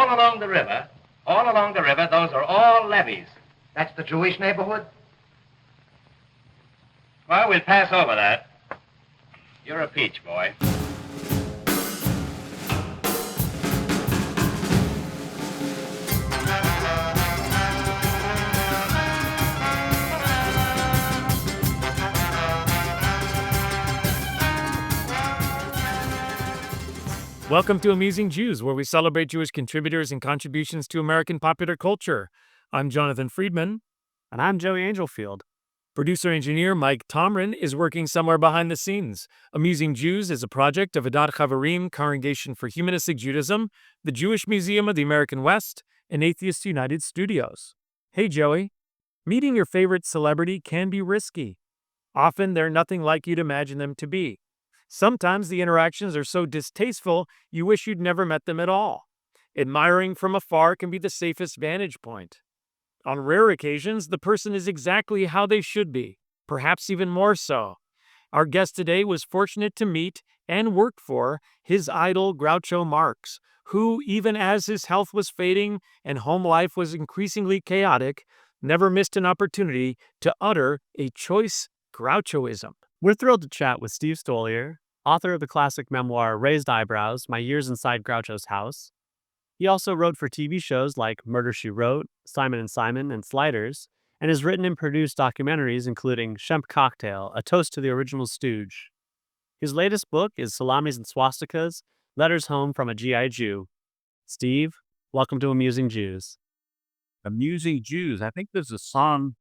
all along the river, those are all levees. That's the Jewish neighborhood? Well, we'll pass over that. You're a peach, boy. Welcome to Amusing Jews, where we celebrate Jewish contributors and contributions to American popular culture. I'm Jonathan Friedmann. And I'm Joey Angelfield. Producer-engineer Mike Tomren is working somewhere behind the scenes. Amusing Jews is a project of Adat Chaverim, Congregation for Humanistic Judaism, the Jewish Museum of the American West, and Atheists United Studios. Hey, Joey. Meeting your favorite celebrity can be risky. Often they're nothing like you'd imagine them to be. Sometimes the interactions are so distasteful you wish you'd never met them at all. Admiring from afar can be the safest vantage point. On rare occasions, the person is exactly how they should be, perhaps even more so. Our guest today was fortunate to meet and work for his idol Groucho Marx, who, even as his health was fading and home life was increasingly chaotic, never missed an opportunity to utter a choice Grouchoism. We're thrilled to chat with Steve Stoliar, author of the classic memoir Raised Eyebrows, My Years Inside Groucho's House. He also wrote for TV shows like Murder, She Wrote, Simon & Simon, and Sliders, and has written and produced documentaries including Shemp Cocktail, A Toast to the Original Stooge. His latest book is Salamis Swastikas, Letters Home from a G.I. Jew. Steve, welcome to Amusing Jews. Amusing Jews. I think there's a song,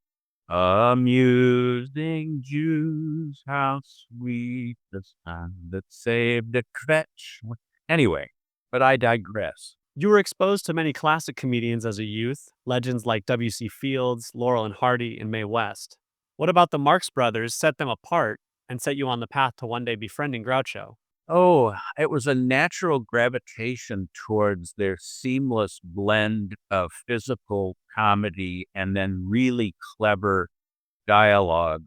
Amusing Jews, how sweet the sound that saved a crutch. Anyway, but I digress. You were exposed to many classic comedians as a youth, legends like W.C. Fields, Laurel and Hardy, and Mae West. What about the Marx Brothers set them apart and set you on the path to one day befriending Groucho? Oh, it was a natural gravitation towards their seamless blend of physical comedy and then really clever dialogue.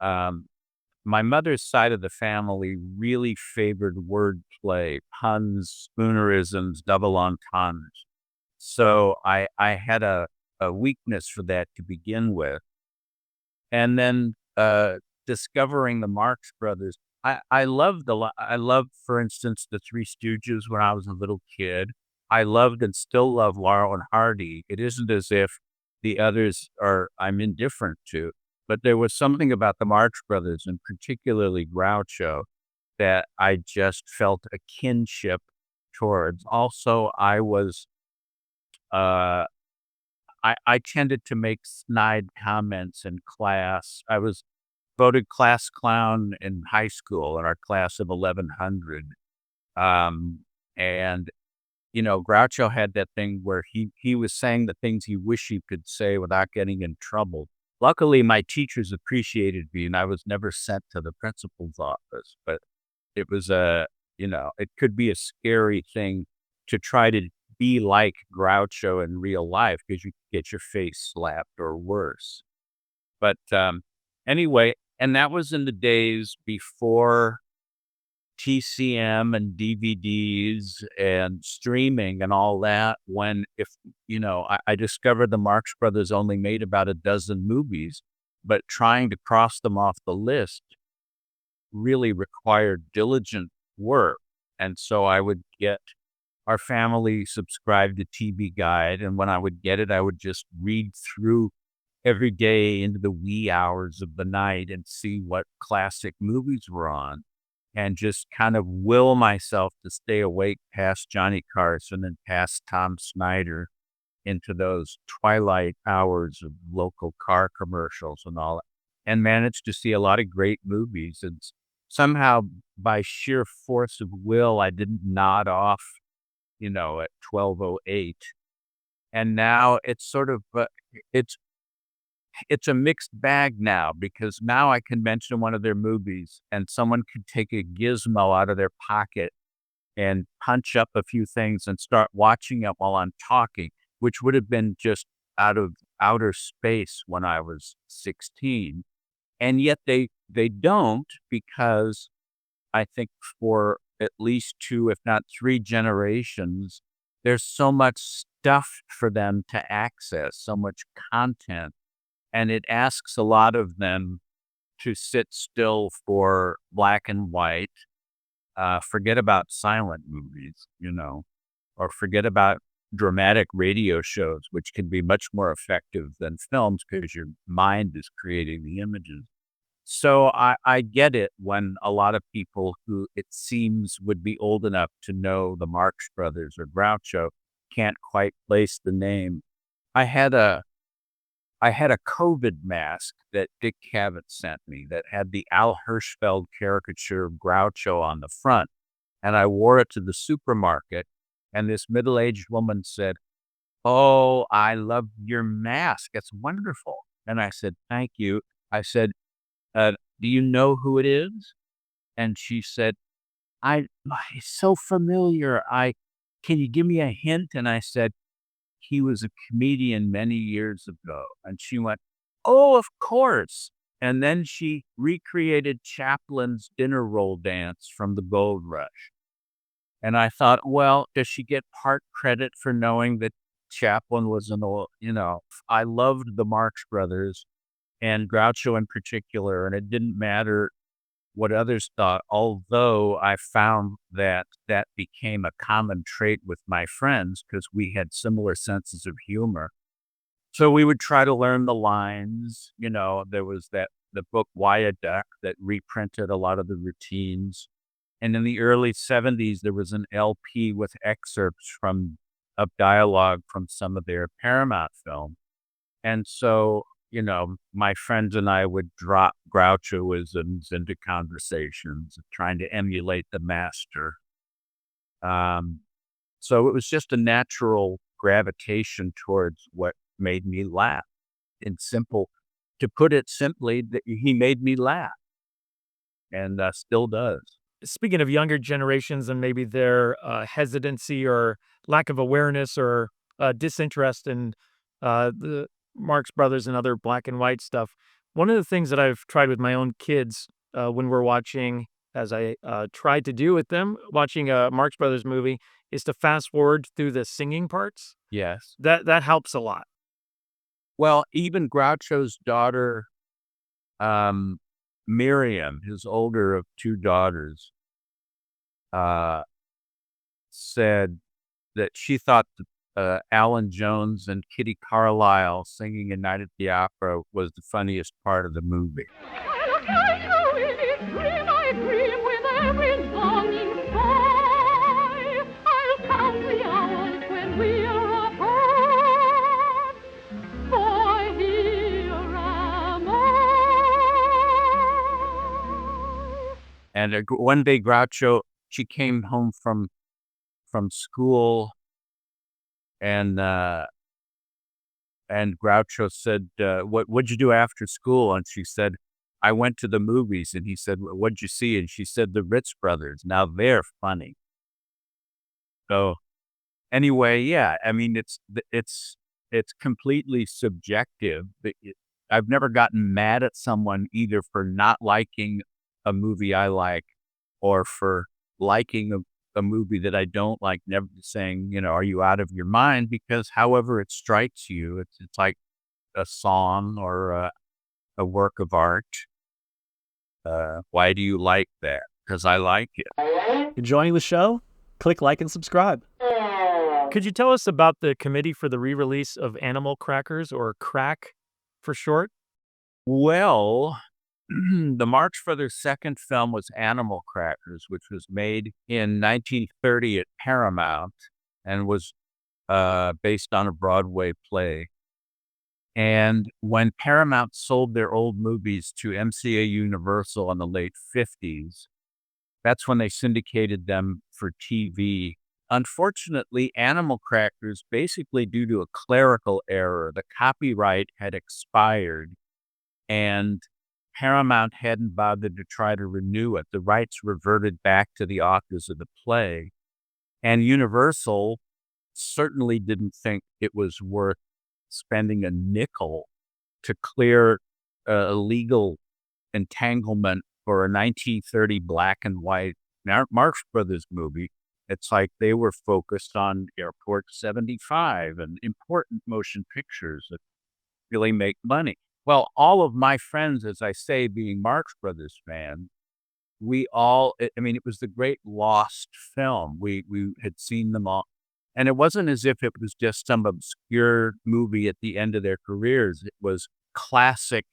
My mother's side of the family really favored wordplay, puns, spoonerisms, double entendres. So I had a weakness for that to begin with. And then discovering the Marx Brothers, I loved, for instance, the Three Stooges when I was a little kid. I loved and still love Laurel and Hardy. It isn't as if the others I'm indifferent to, but there was something about the Marx Brothers and particularly Groucho that I just felt a kinship towards. Also, I was, I tended to make snide comments in class. I was voted class clown in high school in our class of 1100. And, Groucho had that thing where he was saying the things he wished he could say without getting in trouble. Luckily, my teachers appreciated me and I was never sent to the principal's office, but it was it could be a scary thing to try to be like Groucho in real life because you could get your face slapped or worse. But anyway, and that was in the days before TCM and DVDs and streaming and all that, when I discovered the Marx Brothers only made about a dozen movies, but trying to cross them off the list really required diligent work. And so I would get our family subscribed to TV Guide, and when I would get it, I would just read through every day into the wee hours of the night and see what classic movies were on and just kind of will myself to stay awake past Johnny Carson and past Tom Snyder into those twilight hours of local car commercials and all that, and managed to see a lot of great movies. And somehow by sheer force of will, I didn't nod off, at 12:08. And now it's sort of, it's a mixed bag now, because now I can mention one of their movies and someone could take a gizmo out of their pocket and punch up a few things and start watching it while I'm talking, which would have been just out of outer space when I was 16. And yet they don't, because I think for at least 2, if not 3 generations, there's so much stuff for them to access, so much content, and it asks a lot of them to sit still for black and white, forget about silent movies, or forget about dramatic radio shows, which can be much more effective than films because your mind is creating the images. So I get it when a lot of people who it seems would be old enough to know the Marx Brothers or Groucho can't quite place the name. I had a COVID mask that Dick Cavett sent me that had the Al Hirschfeld caricature of Groucho on the front. And I wore it to the supermarket. And this middle-aged woman said, "Oh, I love your mask. It's wonderful." And I said, "Thank you." I said, "Do you know who it is?" And she said, "It's so familiar. Can you give me a hint?" And I said, "He was a comedian many years ago." And she went, "Oh, of course." And then she recreated Chaplin's dinner roll dance from the Gold Rush. And I thought, well, does she get part credit for knowing that Chaplin was an old, I loved the Marx Brothers and Groucho in particular, and it didn't matter what others thought, although I found that that became a common trait with my friends because we had similar senses of humor. So we would try to learn the lines. There was the book Adat that reprinted a lot of the routines. And in the early 70s, there was an LP with excerpts of dialogue from some of their Paramount films. And so, my friends and I would drop Grouchoisms into conversations, trying to emulate the master. So it was just a natural gravitation towards what made me laugh. To put it simply, that he made me laugh and still does. Speaking of younger generations and maybe their hesitancy or lack of awareness or disinterest in the Marx Brothers and other black and white stuff, one of the things that I've tried with my own kids when we're watching, as I tried to do with them, watching a Marx Brothers movie, is to fast forward through the singing parts. Yes. That helps a lot. Well, even Groucho's daughter, Miriam, his older of two daughters, said that she thought Alan Jones and Kitty Carlisle singing A Night at the Opera was the funniest part of the movie. I dream with every longing sigh. I'll count the hours when we are apart. For here am I. And one day, Groucho, she came home from school, and Groucho said, "What'd you do after school?" And she said, "I went to the movies." And he said, "What'd you see?" And she said, "The Ritz Brothers. Now they're funny." So anyway, yeah, I mean, it's completely subjective. I've never gotten mad at someone either for not liking a movie I like or for liking a movie that I don't like, never saying, "Are you out of your mind?" Because however it strikes you, it's like a song or a work of art. Why do you like that? Because I like it. Enjoying the show? Click like and subscribe. Could you tell us about the committee for the re-release of Animal Crackers, or Crack for short? Well, the Marx Brothers' second film was Animal Crackers, which was made in 1930 at Paramount and was based on a Broadway play. And when Paramount sold their old movies to MCA Universal in the late 50s, that's when they syndicated them for TV. Unfortunately, Animal Crackers, basically due to a clerical error, the copyright had expired and Paramount hadn't bothered to try to renew it. The rights reverted back to the authors of the play. And Universal certainly didn't think it was worth spending a nickel to clear a legal entanglement for a 1930 black and white Marx Brothers movie It's like they were focused on Airport 75 and important motion pictures that really make money. Well, all of my friends, as I say, being Marx Brothers fans, we all, I mean, it was the great lost film. We had seen them all. And it wasn't as if it was just some obscure movie at the end of their careers. It was classic,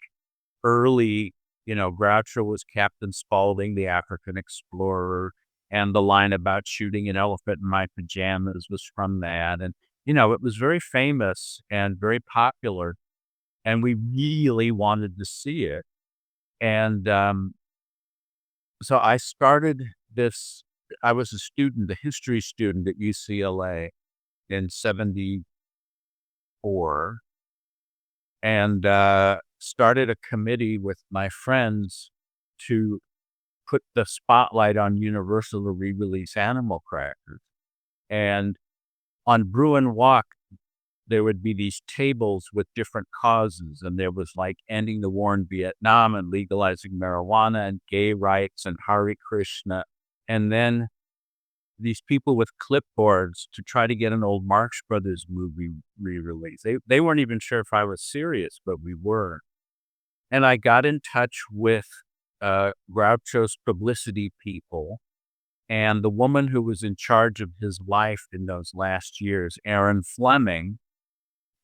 early, Groucho was Captain Spaulding, the African explorer, and the line about shooting an elephant in my pajamas was from that. And, it was very famous and very popular, and we really wanted to see it. And so I started this. I was a history student at UCLA in 74, and started a committee with my friends to put the spotlight on Universal to re-release Animal Crackers. And on Bruin Walk, there would be these tables with different causes, and there was like ending the war in Vietnam and legalizing marijuana and gay rights and Hare Krishna. And then these people with clipboards to try to get an old Marx Brothers movie re-released. They weren't even sure if I was serious, but we were. And I got in touch with Groucho's publicity people, and the woman who was in charge of his life in those last years, Aaron Fleming,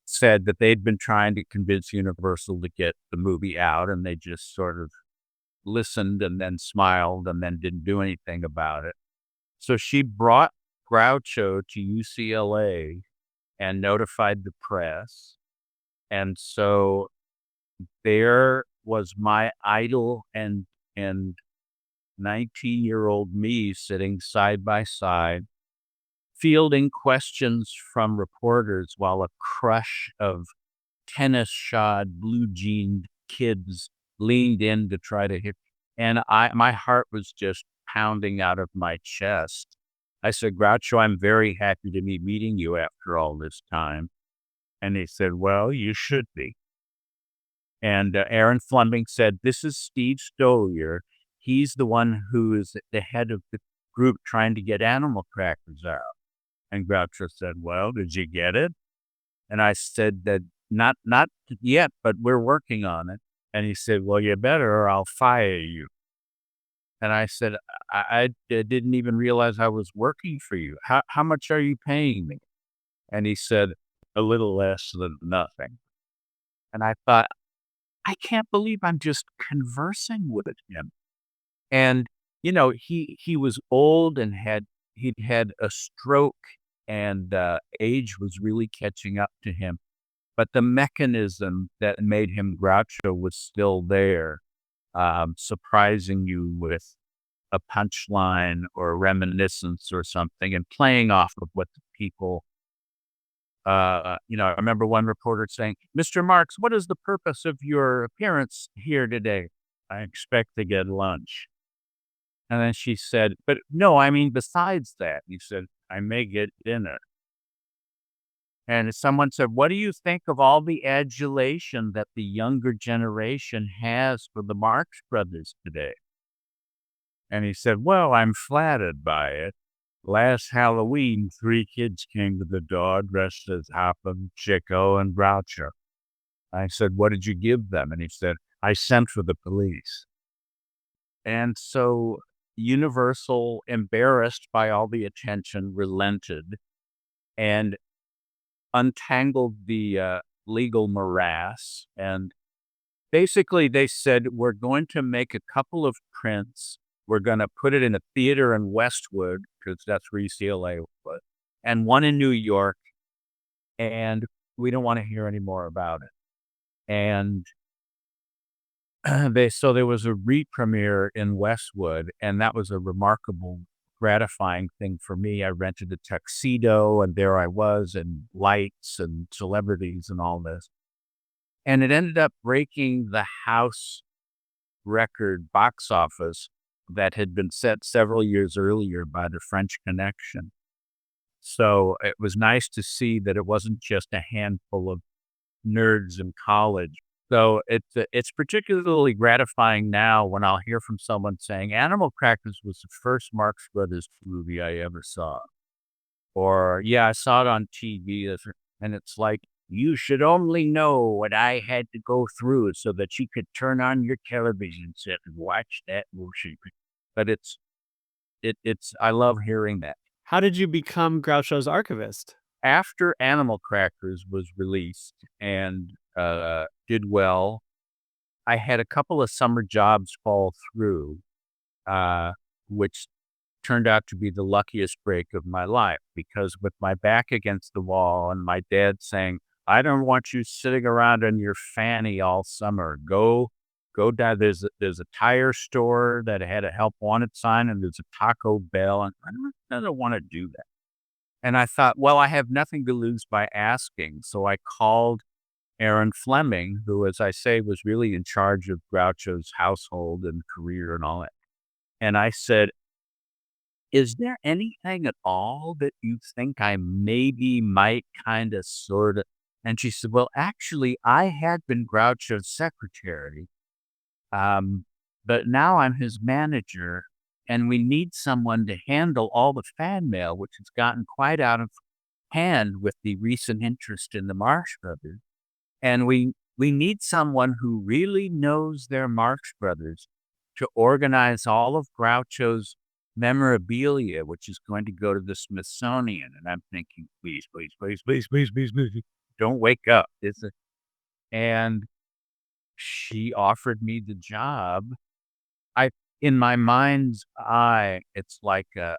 said that they'd been trying to convince Universal to get the movie out, and they just sort of listened and then smiled and then didn't do anything about it. So she brought Groucho to UCLA and notified the press. And so there was my idol and 19-year-old me sitting side by side, fielding questions from reporters while a crush of tennis-shod, blue-jeaned kids leaned in to try to hit. And my heart was just pounding out of my chest. I said, Groucho, I'm very happy to be meeting you after all this time. And he said, well, you should be. And Aaron Fleming said, this is Steve Stoliar. He's the one who is the head of the group trying to get Animal Crackers out. And Groucho said, well, did you get it? And I said that not yet, but we're working on it. And he said, well, you better or I'll fire you. And I said, I didn't even realize I was working for you. How much are you paying me? And he said, a little less than nothing. And I thought, I can't believe I'm just conversing with him. And, he was old and he'd had a stroke, and age was really catching up to him. But the mechanism that made him Groucho was still there, surprising you with a punchline or a reminiscence or something, and playing off of what the people, I remember one reporter saying, Mr. Marx, what is the purpose of your appearance here today? I expect to get lunch. And then she said, but no, I mean, besides that, he said, I may get dinner. And someone said, what do you think of all the adulation that the younger generation has for the Marx Brothers today? And he said, well, I'm flattered by it. Last Halloween, 3 kids came to the door dressed as Hopham, Chico, and Groucho. I said, what did you give them? And he said, I sent for the police. And so Universal, embarrassed by all the attention, relented and untangled the legal morass. And basically they said, we're going to make a couple of prints. We're going to put it in a theater in Westwood, because that's where UCLA was, and one in New York. And we don't want to hear any more about it. And so there was a re-premiere in Westwood, and that was a remarkable, gratifying thing for me. I rented a tuxedo, and there I was, and lights and celebrities and all this. And it ended up breaking the house record box office that had been set several years earlier by the French Connection. So it was nice to see that it wasn't just a handful of nerds in college So it's particularly gratifying now when I'll hear from someone saying Animal Crackers was the first Marx Brothers movie I ever saw. Or, yeah, I saw it on TV. And it's like, you should only know what I had to go through so that you could turn on your television set and watch that movie. But I love hearing that. How did you become Groucho's archivist? After Animal Crackers was released and did well, I had a couple of summer jobs fall through, which turned out to be the luckiest break of my life, because with my back against the wall and my dad saying, I don't want you sitting around on your fanny all summer. Go down. There's a tire store that had a help wanted sign, and there's a Taco Bell, and I don't want to do that. And I thought, well, I have nothing to lose by asking. So I called Aaron Fleming, who, as I say, was really in charge of Groucho's household and career and all that. And I said, is there anything at all that you think I maybe might kind of sort of? And she said, well, actually, I had been Groucho's secretary, but now I'm his manager, and we need someone to handle all the fan mail, which has gotten quite out of hand with the recent interest in the Marx Brothers. And we need someone who really knows their Marx Brothers to organize all of Groucho's memorabilia, which is going to go to the Smithsonian. And I'm thinking, please, don't wake up. And she offered me the job. In my mind's eye, it's like a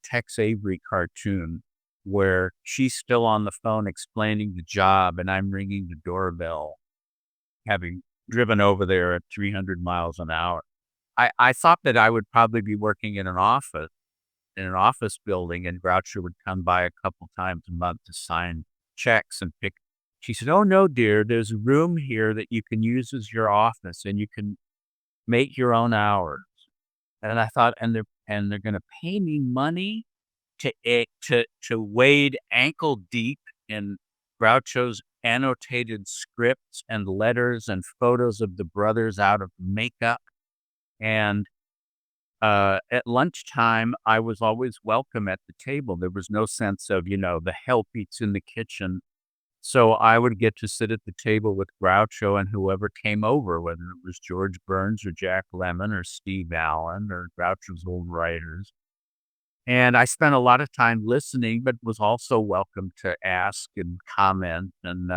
Tex Avery cartoon where she's still on the phone explaining the job and I'm ringing the doorbell, having driven over there at 300 miles an hour. I thought that I would probably be working in an office building, and Groucho would come by a couple times a month to sign checks and pick. She said, oh, no, dear, there's a room here that you can use as your office and you can make your own hours. And I thought, and they're going to pay me money to wade ankle deep in Groucho's annotated scripts and letters and photos of the brothers out of makeup. And at lunchtime, I was always welcome at the table. There was no sense of, the help eats in the kitchen. So I would get to sit at the table with Groucho and whoever came over, whether it was George Burns or Jack Lemmon or Steve Allen or Groucho's old writers. And I spent a lot of time listening, but was also welcome to ask and comment and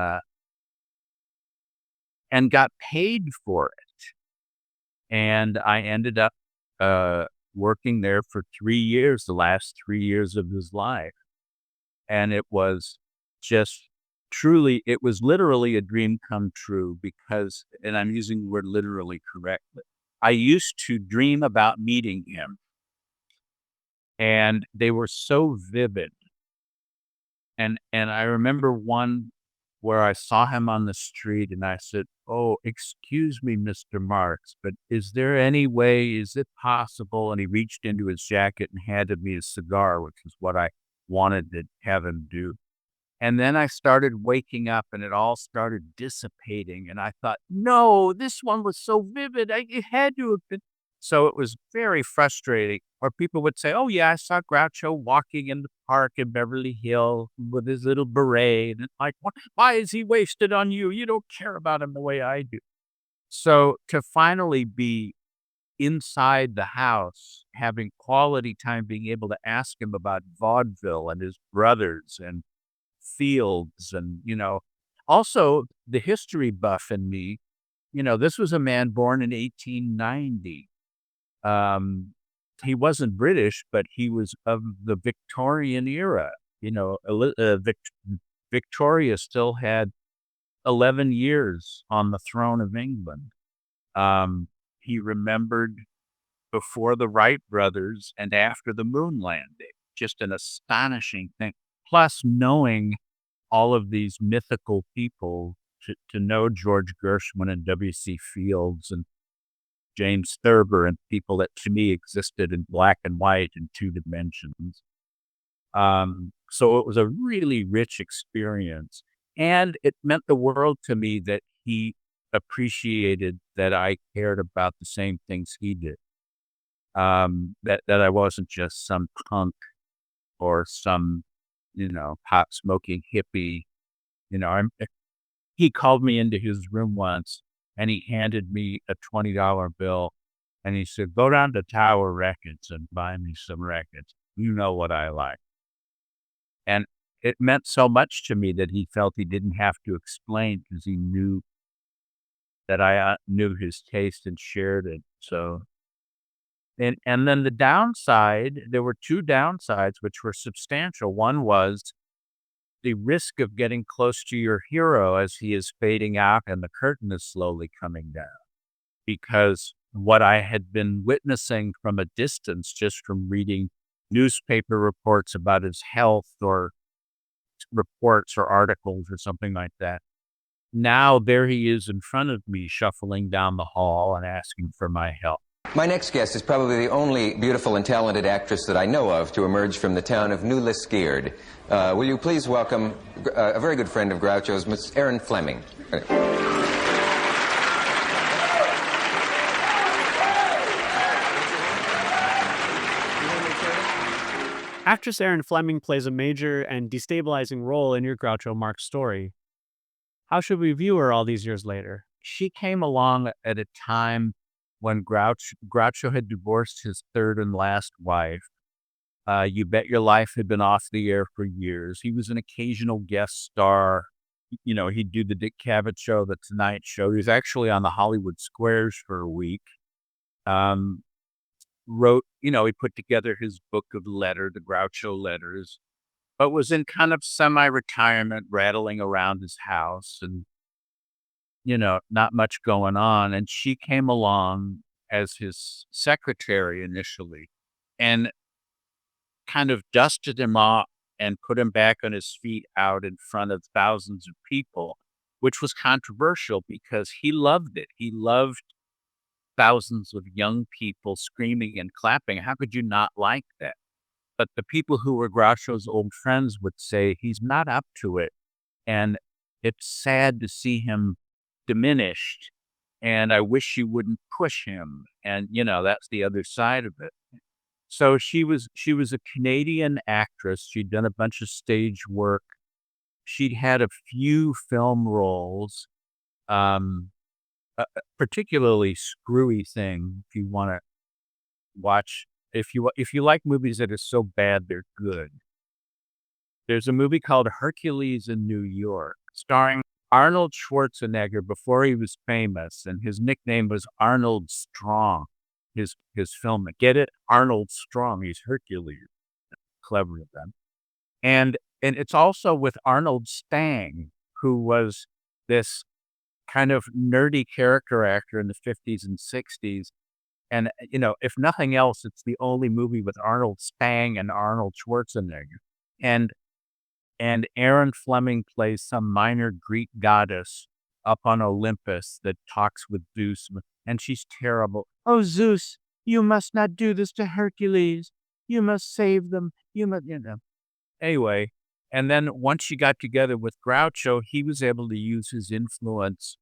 got paid for it. And I ended up working there for 3 years, the last 3 years of his life. And it was just truly, it was literally a dream come true because, and I'm using the word literally correctly, I used to dream about meeting him. And they were so vivid. And I remember one where I saw him on the street and I said, oh, excuse me, Mr. Marx, but is there any way, is it possible? And he reached into his jacket and handed me a cigar, which is what I wanted to have him do. And then I started waking up and it all started dissipating. And I thought, no, this one was so vivid. It had to have been. So it was very frustrating. Or people would say, oh, yeah, I saw Groucho walking in the park in Beverly Hills with his little beret. And it's like, why is he wasted on you? You don't care about him the way I do. So to finally be inside the house, having quality time, being able to ask him about vaudeville and his brothers and Fields and, also the history buff in me, this was a man born in 1890. He wasn't British, but he was of the Victorian era. Victoria still had 11 years on the throne of England. He remembered before the Wright brothers and after the moon landing. Just an astonishing thing. Plus, knowing all of these mythical people, to know George Gershwin and W.C. Fields and James Thurber and people that to me existed in black and white in 2 dimensions. So it was a really rich experience. And it meant the world to me that he appreciated that I cared about the same things he did. That I wasn't just some punk or some, pot smoking hippie. He called me into his room once and he handed me a $20 bill and he said, "Go down to Tower Records and buy me some records. You know what I like." And it meant so much to me that he felt he didn't have to explain because he knew that I knew his taste and shared it. So, and then the downside, there were two downsides which were substantial. One was the risk of getting close to your hero as he is fading out and the curtain is slowly coming down. Because what I had been witnessing from a distance, just from reading newspaper reports about his health or reports or articles or something like that, now there he is in front of me, shuffling down the hall and asking for my help. My next guest is probably the only beautiful and talented actress that I know of to emerge from the town of Newliskeerd. Will you please welcome a very good friend of Groucho's, Miss Erin Fleming. Actress Erin Fleming plays a major and destabilizing role in your Groucho Marx story. How should we view her all these years later? She came along at a time when Groucho had divorced his third and last wife. You Bet Your Life had been off the air for years. He was an occasional guest star. He'd do the Dick Cavett show, the Tonight Show. He was actually on the Hollywood Squares for a week. He put together his book of the Groucho letters, but was in kind of semi-retirement, rattling around his house and, not much going on. And she came along as his secretary initially and kind of dusted him off and put him back on his feet out in front of thousands of people, which was controversial because he loved it. He loved thousands of young people screaming and clapping. How could you not like that? But the people who were Groucho's old friends would say he's not up to it. And it's sad to see him diminished. And I wish you wouldn't push him. And, that's the other side of it. So she was a Canadian actress. She'd done a bunch of stage work. She'd had a few film roles. A particularly screwy thing, if you want to watch, if you like movies that are so bad they're good. There's a movie called Hercules in New York, starring Arnold Schwarzenegger before he was famous, and his nickname was Arnold Strong. His film, get it? Arnold Strong. He's Hercules. Clever of them. And it's also with Arnold Stang, who was this kind of nerdy character actor in the 50s and 60s. And, if nothing else, it's the only movie with Arnold Stang and Arnold Schwarzenegger. And Erin Fleming plays some minor Greek goddess up on Olympus that talks with Zeus. And she's terrible. "Oh, Zeus, you must not do this to Hercules. You must save them. You must, Anyway, and then once she got together with Groucho, he was able to use his influence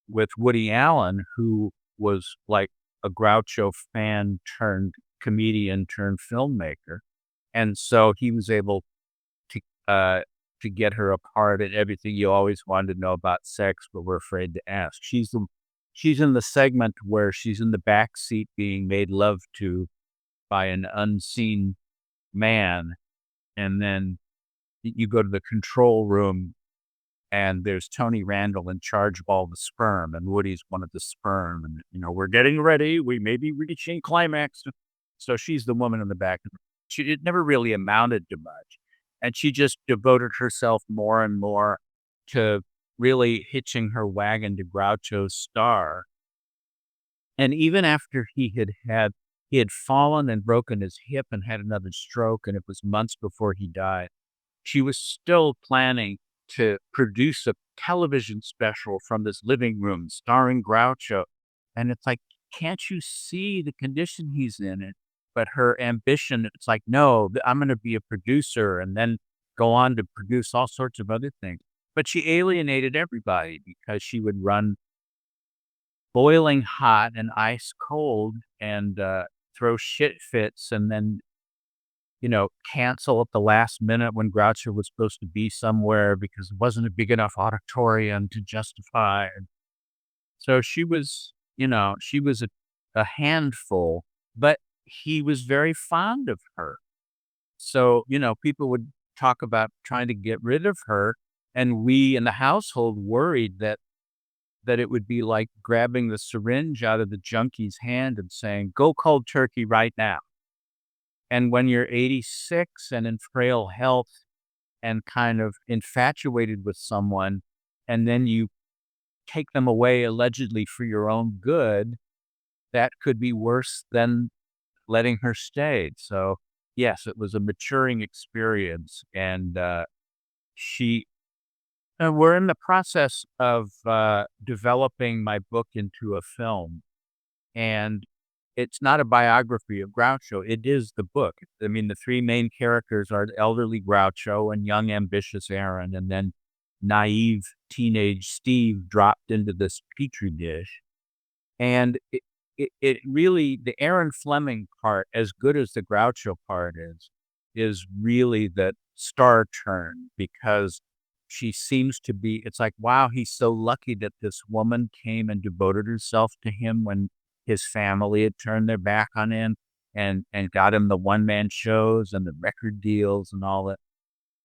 with Woody Allen, who was like a Groucho fan turned comedian turned filmmaker. And so he was able to get her a part in everything you always wanted to know about sex, but were afraid to ask. She's in the segment where she's in the back seat being made love to by an unseen man. And then you go to the control room and there's Tony Randall in charge of all the sperm, and Woody's one of the sperm. And, we're getting ready. We may be reaching climax. So she's the woman in the back. It never really amounted to much. And she just devoted herself more and more to really hitching her wagon to Groucho's star. And even after he had fallen and broken his hip and had another stroke, and it was months before he died, she was still planning to produce a television special from this living room starring Groucho. And it's like, can't you see the condition he's in? But her ambition, it's like, no, I'm going to be a producer and then go on to produce all sorts of other things. But she alienated everybody because she would run boiling hot and ice cold and throw shit fits and then, cancel at the last minute when Groucho was supposed to be somewhere because it wasn't a big enough auditorium to justify. So she was a handful, but he was very fond of her. So, people would talk about trying to get rid of her. And we in the household worried that it would be like grabbing the syringe out of the junkie's hand and saying, go cold turkey right now. And when you're 86 and in frail health and kind of infatuated with someone, and then you take them away allegedly for your own good, that could be worse than letting her stay. So, yes, it was a maturing experience. And she, we're in the process of developing my book into a film. And it's not a biography of Groucho. It is the book. I mean, the three main characters are elderly Groucho and young, ambitious Aaron, and then naive teenage Steve dropped into this petri dish. And it really, the Aaron Fleming part, as good as the Groucho part is really the star turn because she seems to be, it's like, wow, he's so lucky that this woman came and devoted herself to him when his family had turned their back on him and got him the one-man shows and the record deals and all that.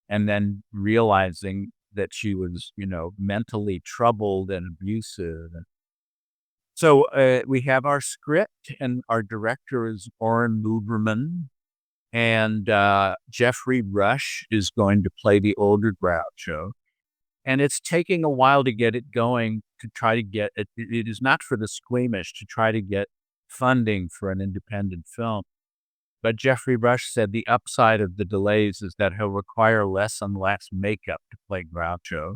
And then realizing that she was, mentally troubled and abusive. So we have our script, and our director is Oren Luberman, and Jeffrey Rush is going to play the older Groucho. And it's taking a while to get it going, to try to get it. It is not for the squeamish to try to get funding for an independent film. But Jeffrey Rush said the upside of the delays is that he'll require less and less makeup to play Groucho.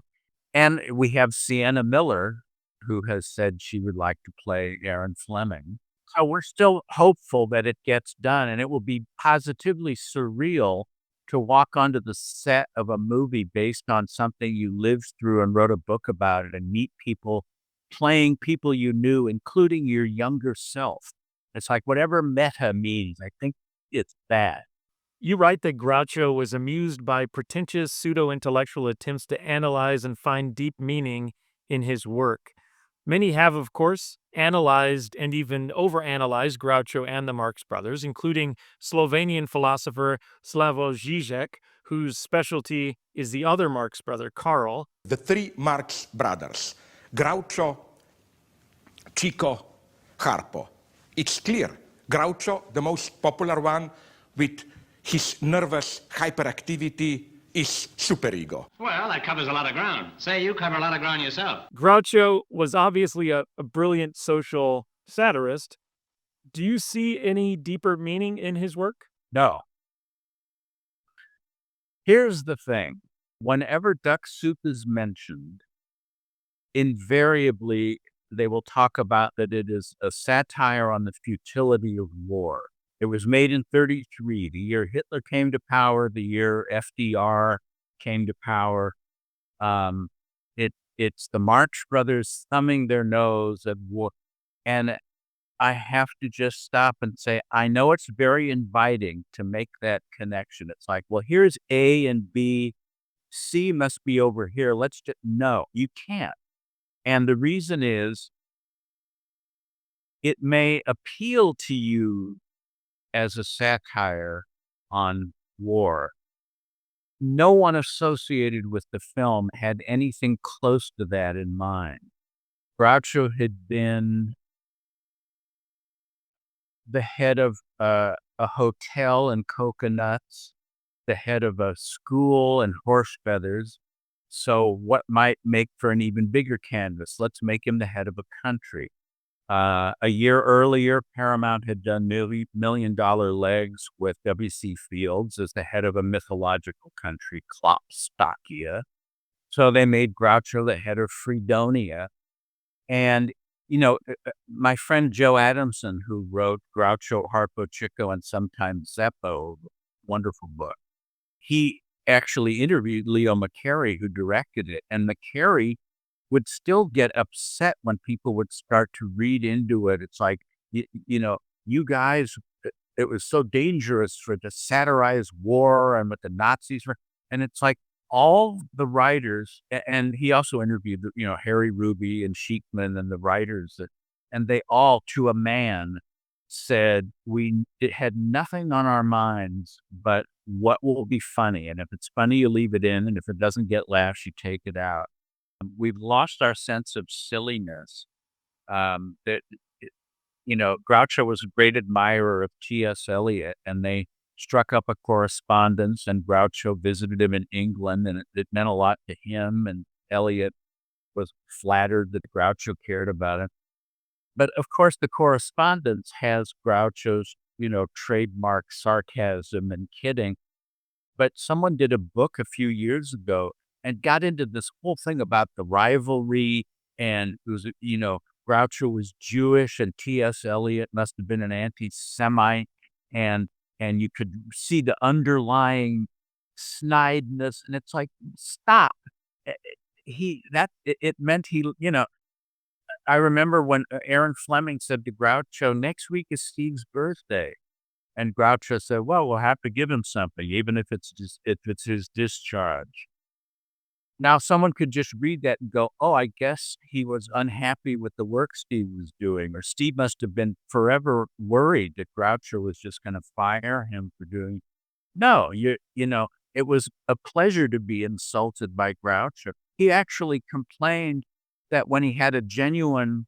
And we have Sienna Miller, who has said she would like to play Aaron Fleming. So we're still hopeful that it gets done, and it will be positively surreal to walk onto the set of a movie based on something you lived through and wrote a book about it and meet people playing people you knew, including your younger self. It's like whatever meta means, I think it's that. You write that Groucho was amused by pretentious pseudo-intellectual attempts to analyze and find deep meaning in his work. Many have, of course, analyzed and even overanalyzed Groucho and the Marx Brothers, including Slovenian philosopher Slavoj Žižek, whose specialty is the other Marx brother, Karl. The three Marx brothers, Groucho, Chico, Harpo. It's clear, Groucho, the most popular one, with his nervous hyperactivity, is superego. Well, that covers a lot of ground. Say you cover a lot of ground yourself. Groucho was obviously a brilliant social satirist. Do you see any deeper meaning in his work? No. Here's the thing. Whenever duck soup is mentioned, invariably they will talk about that it is a satire on the futility of war. It was made in 1933, the year Hitler came to power, the year FDR came to power. It's the Marx Brothers thumbing their nose at war. And I have to just stop and say, I know it's very inviting to make that connection. It's like, well, here's A and B. C must be over here. No, you can't. And the reason is it may appeal to you as a satire on war. No one associated with the film had anything close to that in mind. Groucho had been the head of a hotel in Coconuts, the head of a school in Horse Feathers. So what might make for an even bigger canvas? Let's make him the head of a country. A year earlier, Paramount had done $1 million Legs with W.C. Fields as the head of a mythological country, Klopstokia. So they made Groucho the head of Fredonia. And, my friend Joe Adamson, who wrote Groucho, Harpo, Chico, and sometimes Zeppo, wonderful book, he actually interviewed Leo McCarey, who directed it. And McCarey would still get upset when people would start to read into it. It's like, you guys, it was so dangerous to satirize war and what the Nazis were. And it's like all the writers, and he also interviewed, Harry Ruby and Sheikman and the writers, and they all, to a man, said it had nothing on our minds but what will be funny. And if it's funny, you leave it in. And if it doesn't get laughs, you take it out. We've lost our sense of silliness. Groucho was a great admirer of T.S. Eliot, and they struck up a correspondence, and Groucho visited him in England, and it meant a lot to him, and Eliot was flattered that Groucho cared about him. But of course, the correspondence has Groucho's, trademark sarcasm and kidding. But someone did a book a few years ago and got into this whole thing about the rivalry, and it was, Groucho was Jewish, and T.S. Eliot must have been an anti-Semite, and you could see the underlying snideness, and it's like, stop. It meant I remember when Aaron Fleming said to Groucho, next week is Steve's birthday. And Groucho said, well, we'll have to give him something, even if it's his discharge. Now, someone could just read that and go, oh, I guess he was unhappy with the work Steve was doing, or Steve must have been forever worried that Groucho was just going to fire him for doing. No, it was a pleasure to be insulted by Groucho. He actually complained that when he had a genuine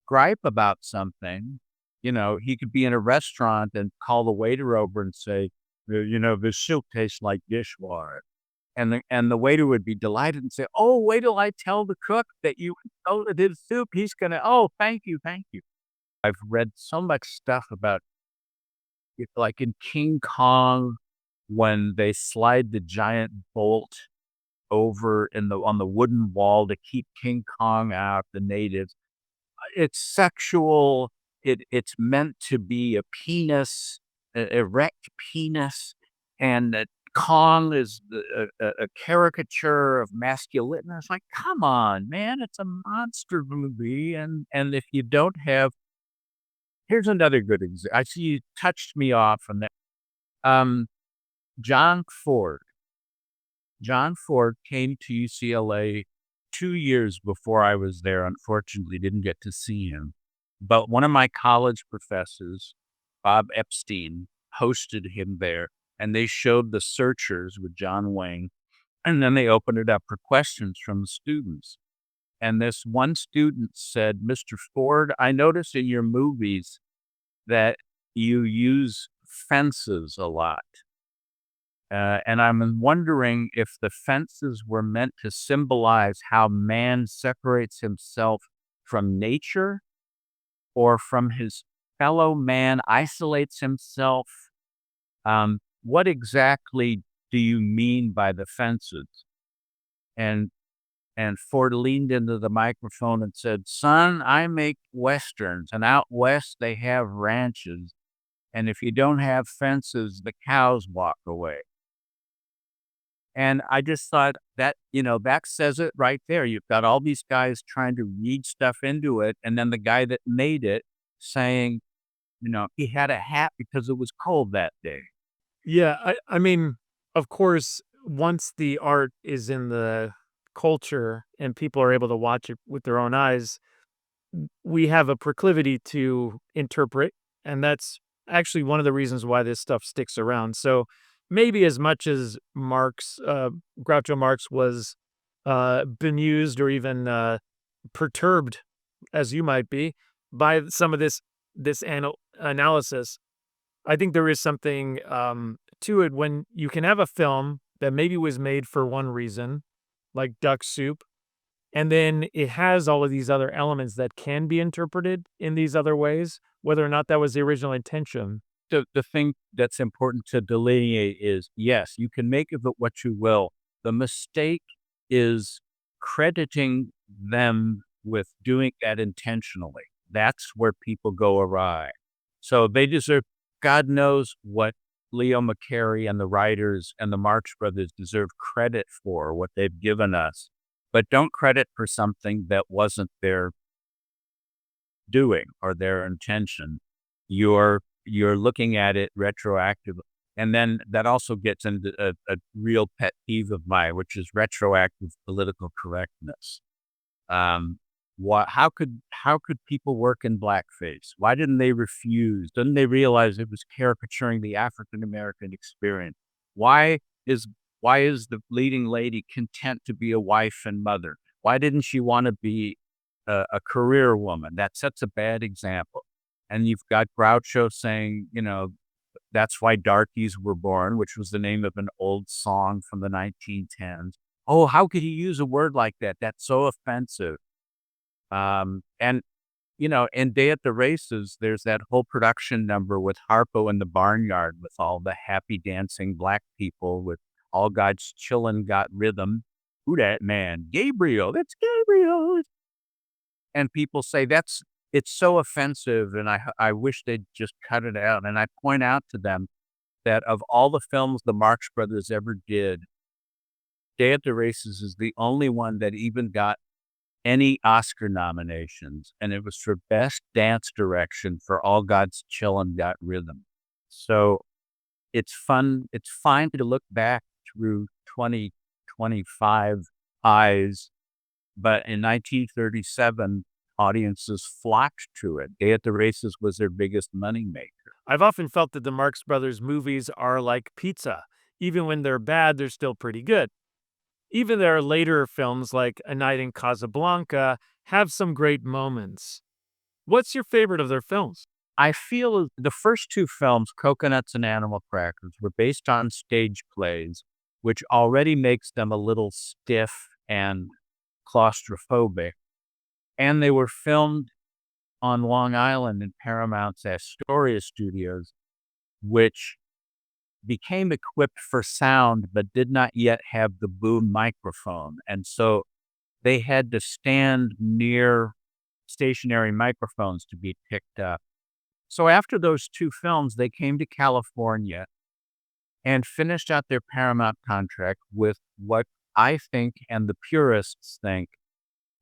gripe about something, he could be in a restaurant and call the waiter over and say, this soup tastes like dishwater. And the waiter would be delighted and say, oh, wait till I tell the cook that you insulted his soup. He's going to, oh, thank you, thank you. I've read so much stuff about, like in King Kong, when they slide the giant bolt over on the wooden wall to keep King Kong out, the natives. It's sexual. It's meant to be a penis, erect penis, and Kong is a caricature of masculinity. It's like, come on, man, it's a monster movie, and if you don't have, here's another good example. I see you touched me off on that. John Ford. John Ford came to UCLA 2 years before I was there. Unfortunately, didn't get to see him. But one of my college professors, Bob Epstein, hosted him there, and they showed The Searchers with John Wayne, and then they opened it up for questions from the students. And this one student said, Mr. Ford, I notice in your movies that you use fences a lot. And I'm wondering if the fences were meant to symbolize how man separates himself from nature, or from his fellow man, isolates himself. What exactly do you mean by the fences? And Ford leaned into the microphone and said, son, I make Westerns, and out west they have ranches. And if you don't have fences, the cows walk away. And I just thought that, that says it right there. You've got all these guys trying to read stuff into it. And then the guy that made it saying, he had a hat because it was cold that day. Yeah, I mean, of course, once the art is in the culture and people are able to watch it with their own eyes, we have a proclivity to interpret. And that's actually one of the reasons why this stuff sticks around. So maybe as much as Groucho Marx was bemused or even perturbed, as you might be, by some of this analysis, I think there is something to it when you can have a film that maybe was made for one reason, like Duck Soup, and then it has all of these other elements that can be interpreted in these other ways, whether or not that was the original intention. The thing that's important to delineate is, yes, you can make of it what you will. The mistake is crediting them with doing that intentionally. That's where people go awry. So they deserve, God knows what Leo McCarey and the writers and the Marx Brothers deserve credit for, what they've given us. but don't credit for something that wasn't their doing or their intention. You're looking at it retroactively. And then that also gets into a real pet peeve of mine, which is retroactive political correctness. How could people work in blackface? Why didn't they refuse? Didn't they realize it was caricaturing the African American experience? Why is the leading lady content to be a wife and mother? Why didn't she want to be a career woman? That sets a bad example. And you've got Groucho saying, that's why darkies were born, which was the name of an old song from the 1910s. Oh, how could he use a word like that? That's so offensive. And in Day at the Races, there's that whole production number with Harpo in the barnyard with all the happy dancing black people with All God's Chillin' Got Rhythm. Who that man? Gabriel. That's Gabriel. And people say it's so offensive, and I wish they'd just cut it out. And I point out to them that of all the films the Marx Brothers ever did, Day at the Races is the only one that even got any Oscar nominations, and it was for Best Dance Direction for All God's Chillin' Got Rhythm. So it's fun. It's fine to look back through 2025 eyes, but in 1937, audiences flocked to it. Day at the Races was their biggest moneymaker. I've often felt that the Marx Brothers movies are like pizza. Even when they're bad, they're still pretty good. Even their later films like A Night in Casablanca have some great moments. What's your favorite of their films? I feel the first two films, Coconuts and Animal Crackers, were based on stage plays, which already makes them a little stiff and claustrophobic. And they were filmed on Long Island in Paramount's Astoria studios, which became equipped for sound but did not yet have the boom microphone. And so they had to stand near stationary microphones to be picked up. So after those two films, they came to California and finished out their Paramount contract with what I think and the purists think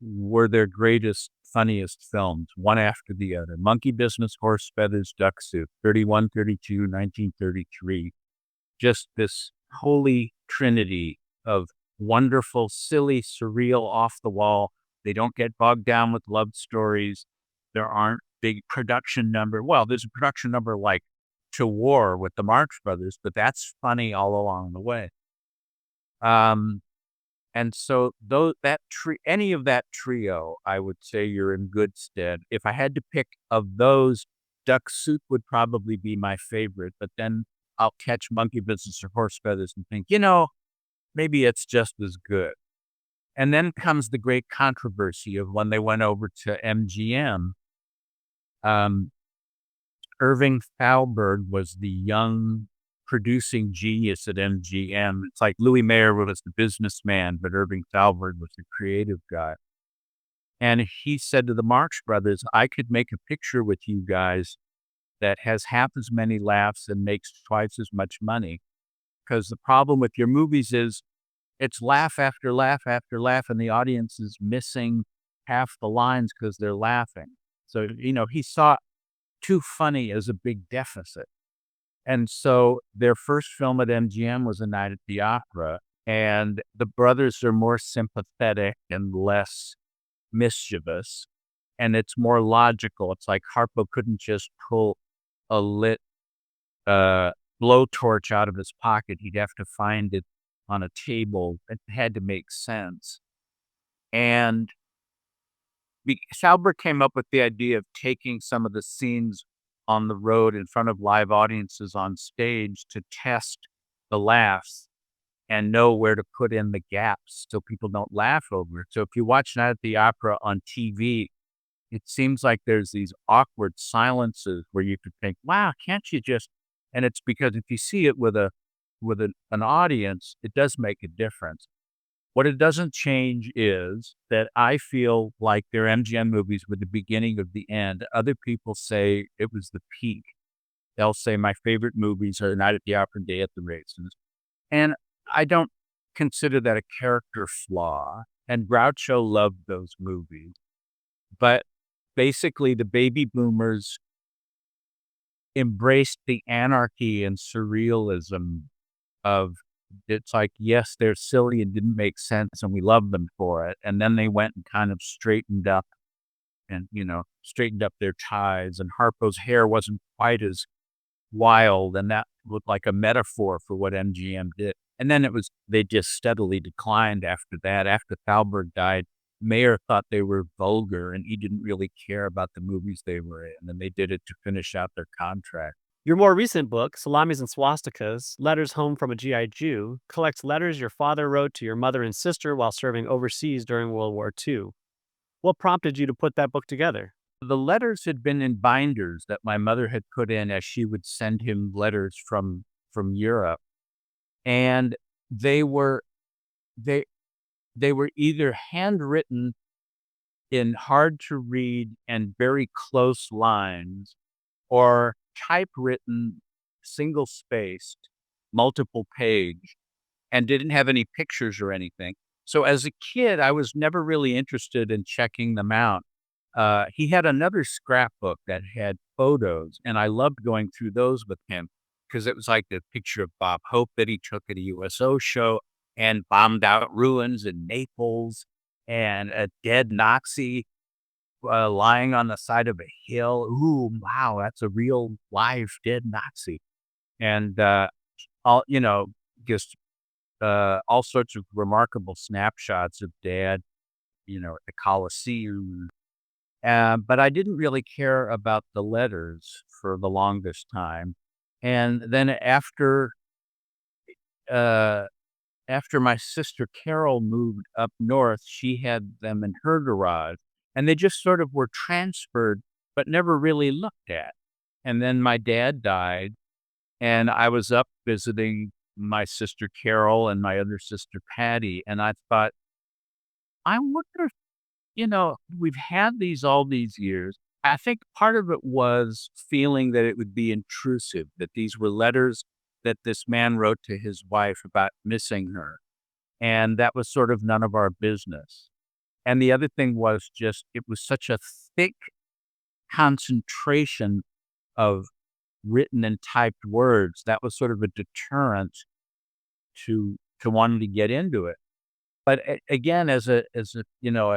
were their greatest, funniest films, one after the other. Monkey Business, Horse Feathers, Duck Soup, 31, 32, 1933. Just this holy trinity of wonderful, silly, surreal, off the wall. They don't get bogged down with love stories. There aren't big production number. Well, there's a production number like To War with the Marx Brothers, but that's funny all along the way. And so any of that trio, I would say you're in good stead. If I had to pick of those, Duck Soup would probably be my favorite, but then I'll catch Monkey Business or Horse Feathers and think, maybe it's just as good. And then comes the great controversy of when they went over to MGM. Irving Thalberg was the young producing genius at MGM. It's like Louis Mayer was the businessman, but Irving Thalberg was the creative guy. And he said to the Marx Brothers, I could make a picture with you guys that has half as many laughs and makes twice as much money. Because the problem with your movies is it's laugh after laugh after laugh, and the audience is missing half the lines because they're laughing. So, he saw too funny as a big deficit. And so their first film at MGM was A Night at the Opera, and the brothers are more sympathetic and less mischievous, and it's more logical. It's like Harpo couldn't just pull a lit blowtorch out of his pocket. He'd have to find it on a table. It had to make sense. And Thalberg came up with the idea of taking some of the scenes on the road in front of live audiences on stage to test the laughs and know where to put in the gaps so people don't laugh over it. So if you watch Night at the Opera on TV, it seems like there's these awkward silences where you could think, wow, can't you just, and it's because if you see it with an audience, it does make a difference. What it doesn't change is that I feel like their MGM movies were the beginning of the end. Other people say it was the peak. They'll say my favorite movies are Night at the Opera and Day at the Races. And I don't consider that a character flaw. And Groucho loved those movies. But basically, the baby boomers embraced the anarchy and surrealism of it's like, yes, they're silly and didn't make sense, and we love them for it. And then they went and kind of straightened up and, straightened up their ties. And Harpo's hair wasn't quite as wild, and that looked like a metaphor for what MGM did. And then they just steadily declined after that. After Thalberg died, Mayer thought they were vulgar, and he didn't really care about the movies they were in, and they did it to finish out their contract. Your more recent book, Salamis and Swastikas, Letters Home from a G.I. Jew, collects letters your father wrote to your mother and sister while serving overseas during World War II. What prompted you to put that book together? The letters had been in binders that my mother had put in as she would send him letters from Europe. And they were either handwritten in hard to read and very close lines, or typewritten, single spaced, multiple page, and didn't have any pictures or anything. So as a kid, I was never really interested in checking them out. He had another scrapbook that had photos, and I loved going through those with him because it was like the picture of Bob Hope that he took at a USO show, and bombed out ruins in Naples, and a dead Nazi lying on the side of a hill. Ooh, wow, that's a real live dead Nazi. And all just all sorts of remarkable snapshots of Dad, at the Coliseum. But I didn't really care about the letters for the longest time. And then after my sister Carol moved up north, she had them in her garage, and they just sort of were transferred, but never really looked at. And then my dad died, and I was up visiting my sister Carol and my other sister Patty, and I thought, I wonder if, we've had these all these years. I think part of it was feeling that it would be intrusive, that these were letters that this man wrote to his wife about missing her. And that was sort of none of our business. And the other thing was just, it was such a thick concentration of written and typed words. That was sort of a deterrent to wanting to get into it. But again, as a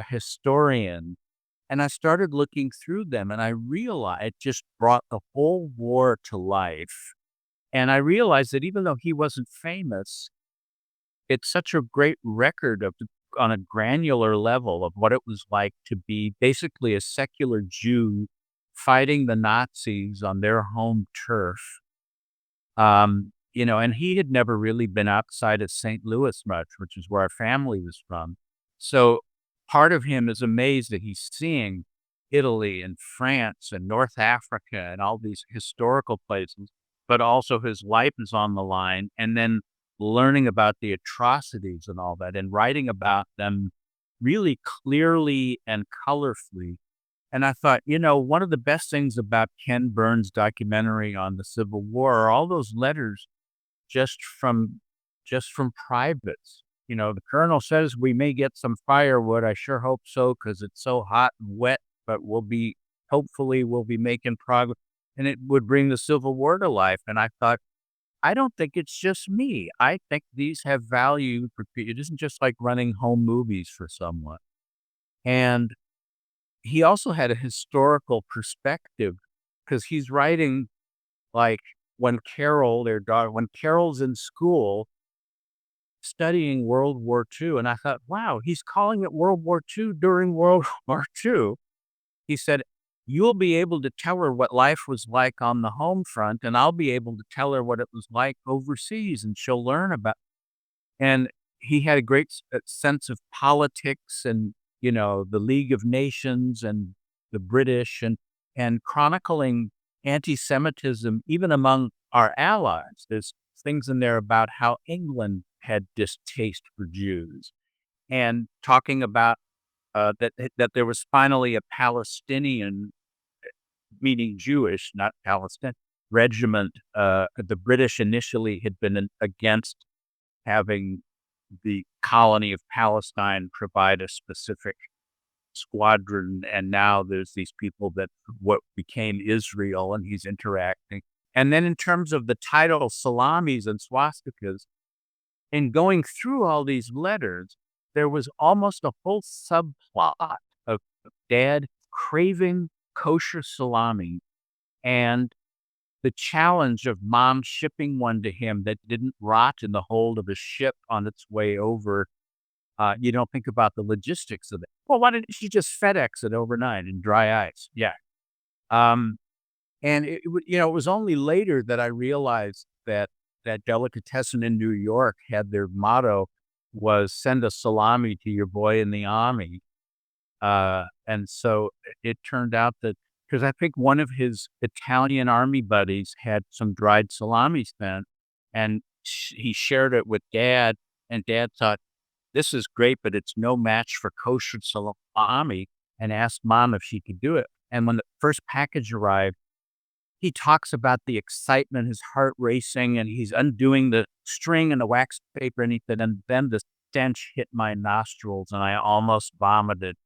historian, and I started looking through them, and I realized it just brought the whole war to life. And I realized that even though he wasn't famous, it's such a great record on a granular level of what it was like to be basically a secular Jew fighting the Nazis on their home turf. And he had never really been outside of St. Louis much, which is where our family was from. So part of him is amazed that he's seeing Italy and France and North Africa and all these historical places, but also his life is on the line, and then learning about the atrocities and all that and writing about them really clearly and colorfully. And I thought, one of the best things about Ken Burns' documentary on the Civil War are all those letters just from privates. The colonel says we may get some firewood. I sure hope so, because it's so hot and wet, but hopefully we'll be making progress. And it would bring the Civil War to life. And I thought, I don't think it's just me. I think these have value for people. It isn't just like running home movies for someone. And he also had a historical perspective, because he's writing like when Carol's in school studying World War II. And I thought, wow, he's calling it World War II during World War II. He said, you'll be able to tell her what life was like on the home front, and I'll be able to tell her what it was like overseas, and she'll learn about. And he had a great sense of politics and, the League of Nations and the British, and chronicling anti-Semitism even among our allies. There's things in there about how England had distaste for Jews, and talking about that there was finally a Palestinian, meaning Jewish, not Palestinian, regiment. The British initially had been against having the colony of Palestine provide a specific squadron, and now there's these people that what became Israel, and he's interacting. And then in terms of the title, Salamis and Swastikas, in going through all these letters, there was almost a whole subplot of Dad craving kosher salami and the challenge of Mom shipping one to him that didn't rot in the hold of a ship on its way over. You don't think about the logistics of it. Well, why didn't she just FedEx it overnight in dry ice? Yeah. And it was only later that I realized that that delicatessen in New York had their motto was "Send a salami to your boy in the army." And so it turned out that, because I think one of his Italian army buddies had some dried salami sent, and he shared it with Dad, and Dad thought, this is great, but it's no match for kosher salami, and asked Mom if she could do it. And when the first package arrived, he talks about the excitement, his heart racing, and he's undoing the string and the wax paper, and he said, and then the stench hit my nostrils, and I almost vomited.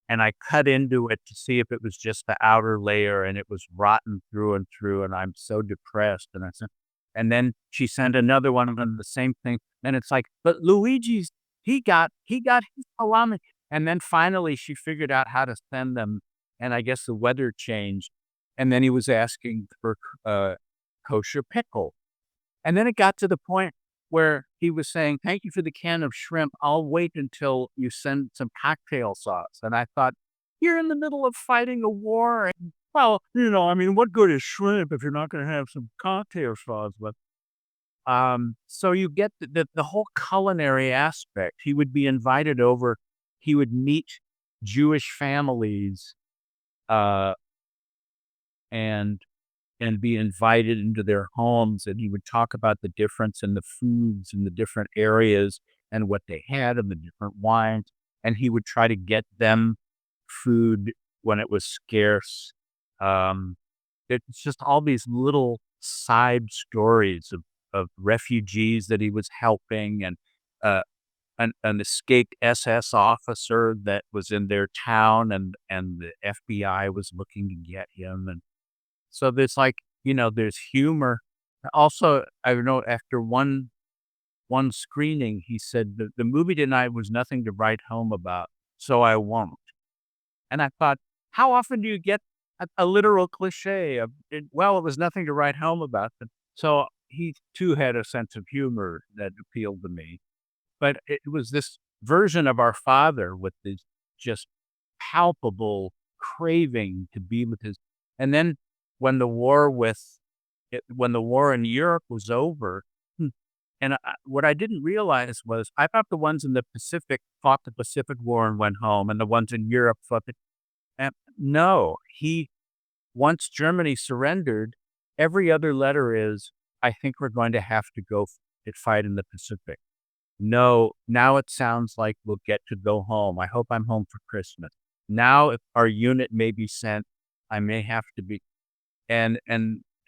And I cut into it to see if it was just the outer layer, and it was rotten through and through, and I'm so depressed. And I said, and then she sent another one of them, the same thing. And it's like, but Luigi's, he got his salami. And then finally she figured out how to send them, and I guess the weather changed. And then he was asking for kosher pickle. And then it got to the point where he was saying, thank you for the can of shrimp. I'll wait until you send some cocktail sauce. And I thought, you're in the middle of fighting a war. And, well, what good is shrimp if you're not going to have some cocktail sauce? But so you get the whole culinary aspect. He would be invited over. He would meet Jewish families and be invited into their homes, and he would talk about the difference in the foods in the different areas and what they had and the different wines, and he would try to get them food when it was scarce. It's just all these little side stories of refugees that he was helping, and an escaped SS officer that was in their town, and the FBI was looking to get him. And so there's there's humor. Also, I know after one screening, he said the movie tonight was nothing to write home about, so I won't. And I thought, how often do you get a literal cliche of, it was nothing to write home about. So he too had a sense of humor that appealed to me. But it was this version of our father with this just palpable craving to be with his, and then when the war in Europe was over, and what I didn't realize was I thought the ones in the Pacific fought the Pacific War and went home, and the ones in Europe fought the. No, once Germany surrendered, every other letter is, I think we're going to have to go fight in the Pacific. No, now it sounds like we'll get to go home. I hope I'm home for Christmas. Now, if our unit may be sent, I may have to be. And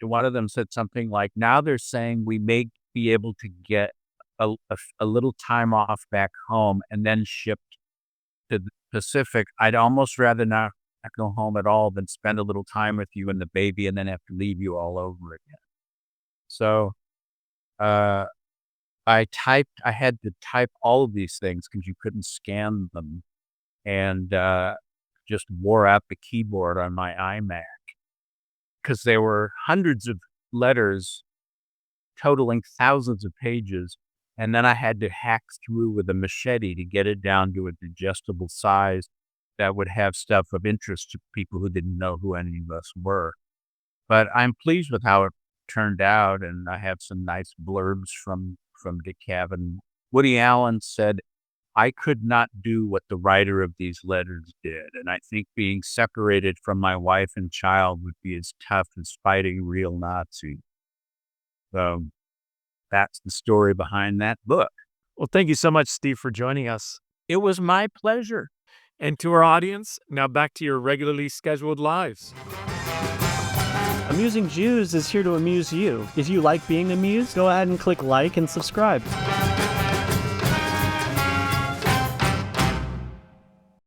one of them said something like, now they're saying we may be able to get a little time off back home and then shipped to the Pacific. I'd almost rather not go home at all than spend a little time with you and the baby and then have to leave you all over again. So I had to type all of these things because you couldn't scan them, and just wore out the keyboard on my iMac because there were hundreds of letters totaling thousands of pages. And then I had to hack through with a machete to get it down to a digestible size that would have stuff of interest to people who didn't know who any of us were. But I'm pleased with how it turned out, and I have some nice blurbs from DeKalb. Woody Allen said, I could not do what the writer of these letters did, and I think being separated from my wife and child would be as tough as fighting real Nazis. So that's the story behind that book. Well, thank you so much, Steve, for joining us. It was my pleasure. And to our audience, now back to your regularly scheduled lives. Amusing Jews is here to amuse you. If you like being amused, go ahead and click like and subscribe.